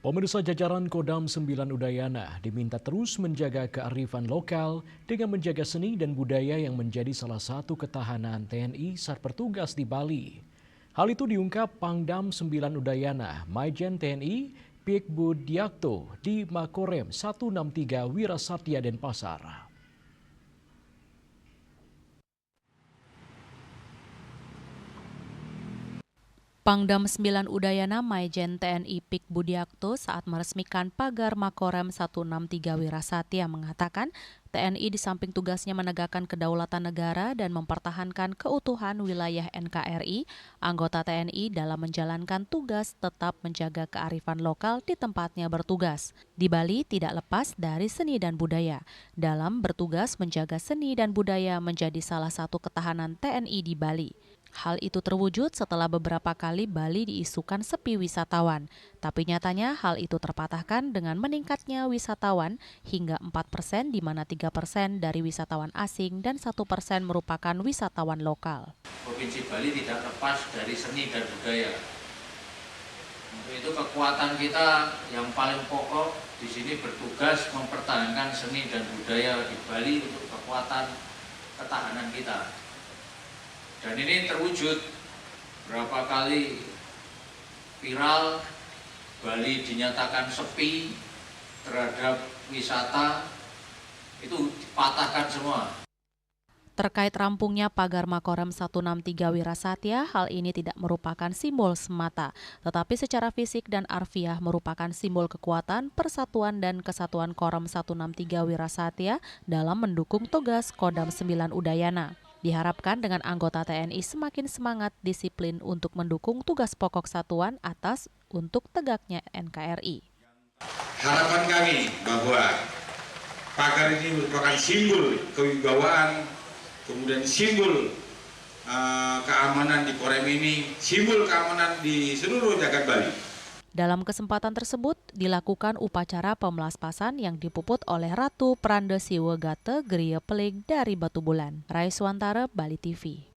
Pemirsa jajaran Kodam 9 Udayana diminta terus menjaga kearifan lokal dengan menjaga seni dan budaya yang menjadi salah satu ketahanan TNI saat bertugas di Bali. Hal itu diungkap Pangdam 9 Udayana, Maijen TNI Pik Budiakto di Makorem 163 Wirasatya Denpasar. Pangdam 9 Udayana Maijen TNI Pik Budiakto saat meresmikan pagar Makorem 163 Wirasatya mengatakan TNI di samping tugasnya menegakkan kedaulatan negara dan mempertahankan keutuhan wilayah NKRI, anggota TNI dalam menjalankan tugas tetap menjaga kearifan lokal di tempatnya bertugas. Di Bali tidak lepas dari seni dan budaya. Dalam bertugas menjaga seni dan budaya menjadi salah satu ketahanan TNI di Bali. Hal itu terwujud setelah beberapa kali Bali diisukan sepi wisatawan. Tapi nyatanya hal itu terpatahkan dengan meningkatnya wisatawan hingga 4% di mana 3% dari wisatawan asing dan 1% merupakan wisatawan lokal. Provinsi Bali tidak lepas dari seni dan budaya. Untuk itu kekuatan kita yang paling pokok di sini bertugas mempertahankan seni dan budaya di Bali untuk kekuatan ketahanan kita. Dan ini terwujud berapa kali viral, Bali dinyatakan sepi terhadap wisata, itu dipatahkan semua. Terkait rampungnya pagar Makorem 163 Wirasatya, hal ini tidak merupakan simbol semata, tetapi secara fisik dan arfiah merupakan simbol kekuatan, persatuan dan kesatuan Korem 163 Wirasatya dalam mendukung tugas Kodam 9 Udayana. Diharapkan dengan anggota TNI semakin semangat disiplin untuk mendukung tugas pokok satuan atas untuk tegaknya NKRI. Harapan kami bahwa pagar ini merupakan simbol kewibawaan, kemudian simbol keamanan di Korem ini, simbol keamanan di seluruh jagat Bali. Dalam kesempatan tersebut dilakukan upacara pemelaspasan yang dipuput oleh Ratu Prandesiwegate Griya Peling dari Batu Bulan. Raiswantara, Bali TV.